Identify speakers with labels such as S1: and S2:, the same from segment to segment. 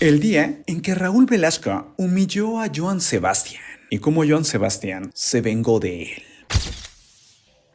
S1: El día en que Raúl Velasco humilló a Joan Sebastián y cómo Joan Sebastián se vengó de él.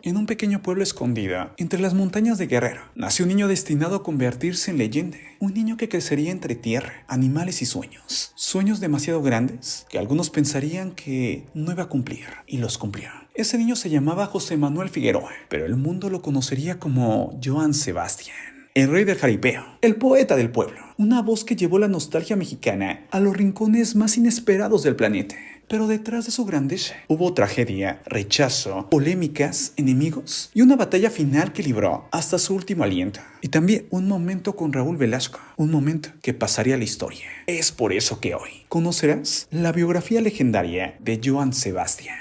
S1: En un pequeño pueblo escondido, entre las montañas de Guerrero, nació un niño destinado a convertirse en leyenda. Un niño que crecería entre tierra, animales y sueños. Sueños demasiado grandes que algunos pensarían que no iba a cumplir, y los cumplió. Ese niño se llamaba José Manuel Figueroa, pero el mundo lo conocería como Joan Sebastián. El rey del jaripeo, el poeta del pueblo, una voz que llevó la nostalgia mexicana a los rincones más inesperados del planeta. Pero detrás de su grandeza hubo tragedia, rechazo, polémicas, enemigos y una batalla final que libró hasta su último aliento. Y también un momento con Raúl Velasco, un momento que pasaría a la historia. Es por eso que hoy conocerás la biografía legendaria de Joan Sebastián.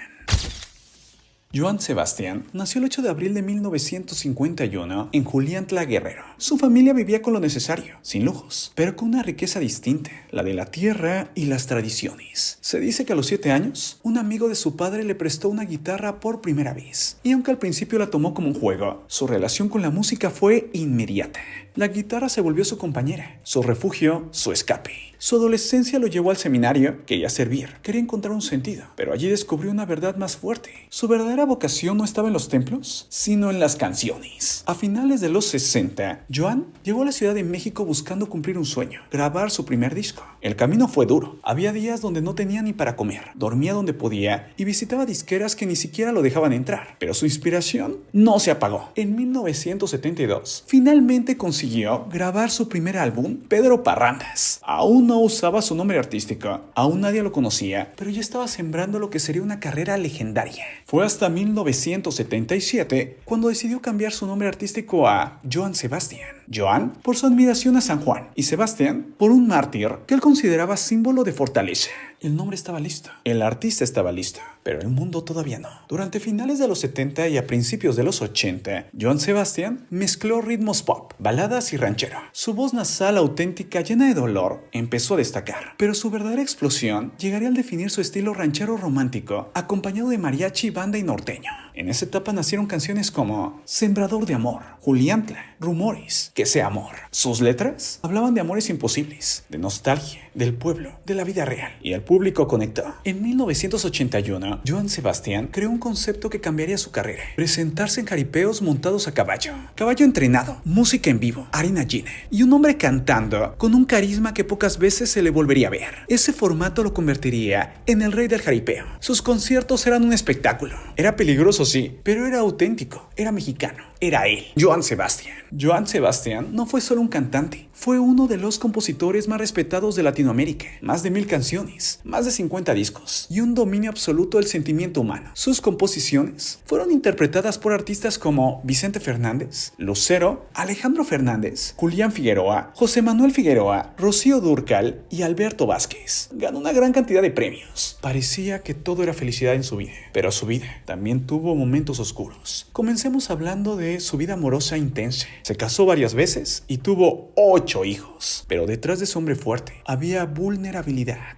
S1: Joan Sebastián nació el 8 de abril de 1951 en Juliantla, Guerrero. Su familia vivía con lo necesario, sin lujos, pero con una riqueza distinta, la de la tierra y las tradiciones. Se dice que a los 7 años, un amigo de su padre le prestó una guitarra por primera vez. Y aunque al principio la tomó como un juego, su relación con la música fue inmediata. La guitarra se volvió su compañera, su refugio, su escape. Su adolescencia lo llevó al seminario, quería servir, quería encontrar un sentido, pero allí descubrió una verdad más fuerte. Su verdadera vocación no estaba en los templos, sino en las canciones. A finales de los 60, Joan llegó a la Ciudad de México buscando cumplir un sueño, grabar su primer disco. El camino fue duro, había días donde no tenía ni para comer, dormía donde podía y visitaba disqueras que ni siquiera lo dejaban entrar, pero su inspiración no se apagó. En 1972, finalmente consiguió grabar su primer álbum, Pedro Parrandas. Aún no usaba su nombre artístico, aún nadie lo conocía, pero ya estaba sembrando lo que sería una carrera legendaria. Fue hasta 1977 cuando decidió cambiar su nombre artístico a Joan Sebastián. Joan por su admiración a San Juan y Sebastián por un mártir que él consideraba símbolo de fortaleza. El nombre estaba listo, el artista estaba listo, pero el mundo todavía no. Durante finales de los 70 y a principios de los 80, Joan Sebastián mezcló ritmos pop, baladas y ranchero. Su voz nasal auténtica, llena de dolor, empezó a destacar, pero su verdadera explosión llegaría al definir su estilo ranchero romántico, acompañado de mariachi, banda y norteño. En esa etapa nacieron canciones como Sembrador de Amor, Juliantla, Rumores, Que sea amor. Sus letras hablaban de amores imposibles, de nostalgia, del pueblo, de la vida real, y el público conectó. En 1981, Joan Sebastián creó un concepto que cambiaría su carrera: presentarse en jaripeos montados a caballo. Caballo entrenado, música en vivo, harina llena, y un hombre cantando con un carisma que pocas veces se le volvería a ver. Ese formato lo convertiría en el rey del jaripeo. Sus conciertos eran un espectáculo. Era peligroso, sí, pero era auténtico, era mexicano, era él, Joan Sebastián. Joan Sebastián no fue solo un cantante, fue uno de los compositores más respetados de Latinoamérica. Más de 1000 canciones, más de 50 discos y un dominio absoluto del sentimiento humano. Sus composiciones fueron interpretadas por artistas como Vicente Fernández, Lucero, Alejandro Fernández, Julián Figueroa, José Manuel Figueroa, Rocío Dúrcal y Alberto Vázquez. Ganó una gran cantidad de premios. Parecía que todo era felicidad en su vida, pero su vida también tuvo momentos oscuros. Comencemos hablando de su vida amorosa intensa. Se casó varias veces y tuvo 8 hijos, pero detrás de su hombre fuerte había vulnerabilidad.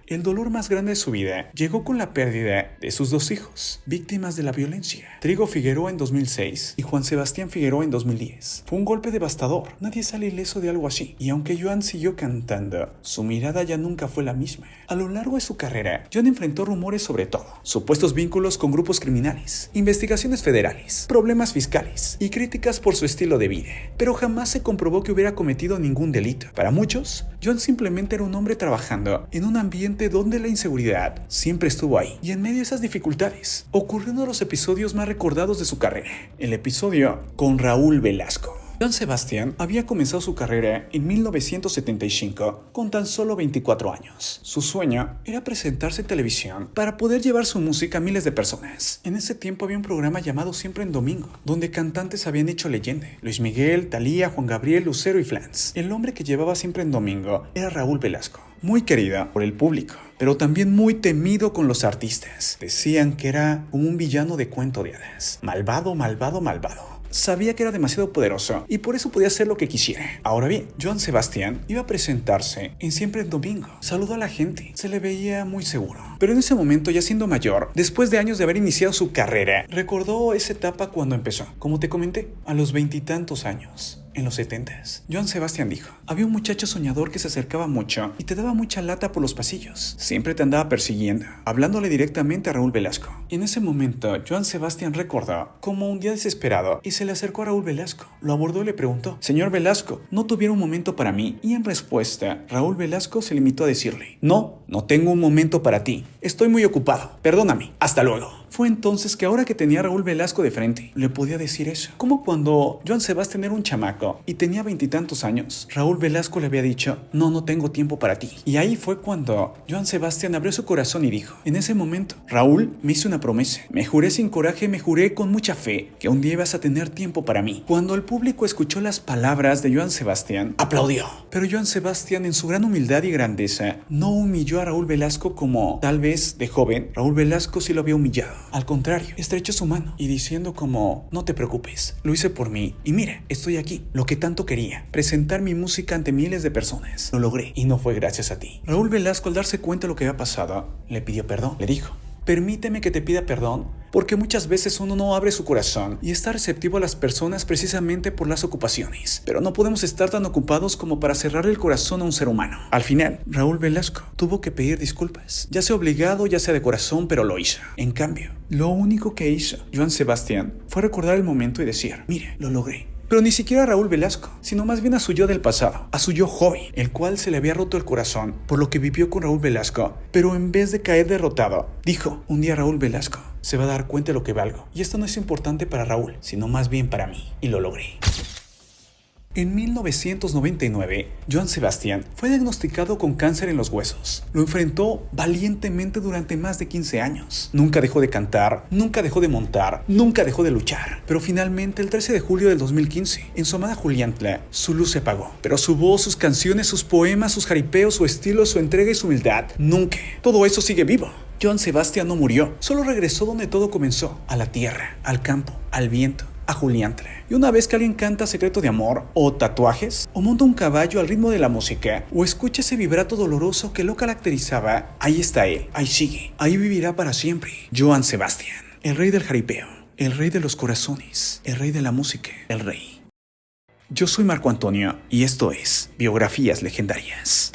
S1: El dolor más grande de su vida llegó con la pérdida de sus 2 hijos, víctimas de la violencia: Trigo Figueroa en 2006 y Juan Sebastián Figueroa en 2010. Fue un golpe devastador, nadie sale ileso de algo así, y aunque Joan siguió cantando, su mirada ya nunca fue la misma. A lo largo de su carrera, Joan enfrentó rumores sobre todo: supuestos vínculos con grupos criminales, investigaciones federales, problemas fiscales y críticas por su estilo de vida, pero jamás se comprobó que hubiera cometido ningún delito. Para muchos, Joan simplemente era un hombre trabajando en un ambiente donde la inseguridad siempre estuvo ahí, y en medio de esas dificultades ocurrió uno de los episodios más recordados de su carrera: el episodio con Raúl Velasco. Joan Sebastián había comenzado su carrera en 1975 con tan solo 24 años. Su sueño era presentarse en televisión para poder llevar su música a miles de personas. En ese tiempo había un programa llamado Siempre en Domingo, donde cantantes habían hecho leyenda: Luis Miguel, Thalía, Juan Gabriel, Lucero y Flans. El hombre que llevaba Siempre en Domingo era Raúl Velasco, muy querido por el público, pero también muy temido con los artistas. Decían que era como un villano de cuento de hadas, malvado, malvado, malvado. Sabía que era demasiado poderoso y por eso podía hacer lo que quisiera. Ahora bien, Joan Sebastián iba a presentarse en Siempre en Domingo. Saludó a la gente, se le veía muy seguro. Pero en ese momento, ya siendo mayor, después de años de haber iniciado su carrera, recordó esa etapa cuando empezó. Como te comenté, a los 20 y tantos años. en los 70s. Joan Sebastián dijo: había un muchacho soñador que se acercaba mucho y te daba mucha lata por los pasillos. Siempre te andaba persiguiendo, hablándole directamente a Raúl Velasco. Y en ese momento, Joan Sebastián recordó como un día desesperado y se le acercó a Raúl Velasco. Lo abordó y le preguntó: señor Velasco, ¿no tuviera un momento para mí? Y en respuesta, Raúl Velasco se limitó a decirle: no tengo un momento para ti. Estoy muy ocupado. Perdóname. Hasta luego. Fue entonces que ahora que tenía a Raúl Velasco de frente, le podía decir eso. Como cuando Joan Sebastián era un chamaco y tenía 20 y tantos años, Raúl Velasco le había dicho: no tengo tiempo para ti. Y ahí fue cuando Joan Sebastián abrió su corazón y dijo: en ese momento, Raúl me hizo una promesa. Me juré sin coraje, me juré con mucha fe que un día ibas a tener tiempo para mí. Cuando el público escuchó las palabras de Joan Sebastián, aplaudió. Pero Joan Sebastián, en su gran humildad y grandeza, no humilló a Raúl Velasco como tal vez de joven Raúl Velasco sí lo había humillado. Al contrario, estrechó su mano y diciendo como: no te preocupes, lo hice por mí y mira, estoy aquí, lo que tanto quería, presentar mi música ante miles de personas. Lo logré y no fue gracias a ti. Raúl Velasco, al darse cuenta de lo que había pasado, le pidió perdón. Le dijo: permíteme que te pida perdón, porque muchas veces uno no abre su corazón y está receptivo a las personas precisamente por las ocupaciones. Pero no podemos estar tan ocupados como para cerrar el corazón a un ser humano. Al final, Raúl Velasco tuvo que pedir disculpas, ya sea obligado, ya sea de corazón, pero lo hizo. En cambio, lo único que hizo Joan Sebastián fue recordar el momento y decir: mire, lo logré. Pero ni siquiera a Raúl Velasco, sino más bien a su yo del pasado, a su yo joven, el cual se le había roto el corazón por lo que vivió con Raúl Velasco, pero en vez de caer derrotado, dijo: un día Raúl Velasco se va a dar cuenta de lo que valgo, y esto no es importante para Raúl, sino más bien para mí, y lo logré. En 1999, Joan Sebastián fue diagnosticado con cáncer en los huesos. Lo enfrentó valientemente durante más de 15 años. Nunca dejó de cantar, nunca dejó de montar, nunca dejó de luchar. Pero finalmente, el 13 de julio del 2015, en su amada Juliantla, su luz se apagó. Pero su voz, sus canciones, sus poemas, sus jaripeos, su estilo, su entrega y su humildad, nunca. Todo eso sigue vivo. Joan Sebastián no murió, solo regresó donde todo comenzó, a la tierra, al campo, al viento, a Juliantla. Y una vez que alguien canta Secreto de Amor, o Tatuajes, o monta un caballo al ritmo de la música, o escucha ese vibrato doloroso que lo caracterizaba, ahí está él, ahí sigue, ahí vivirá para siempre. Joan Sebastián, el rey del jaripeo, el rey de los corazones, el rey de la música, el rey. Yo soy Marco Antonio y esto es Biografías Legendarias.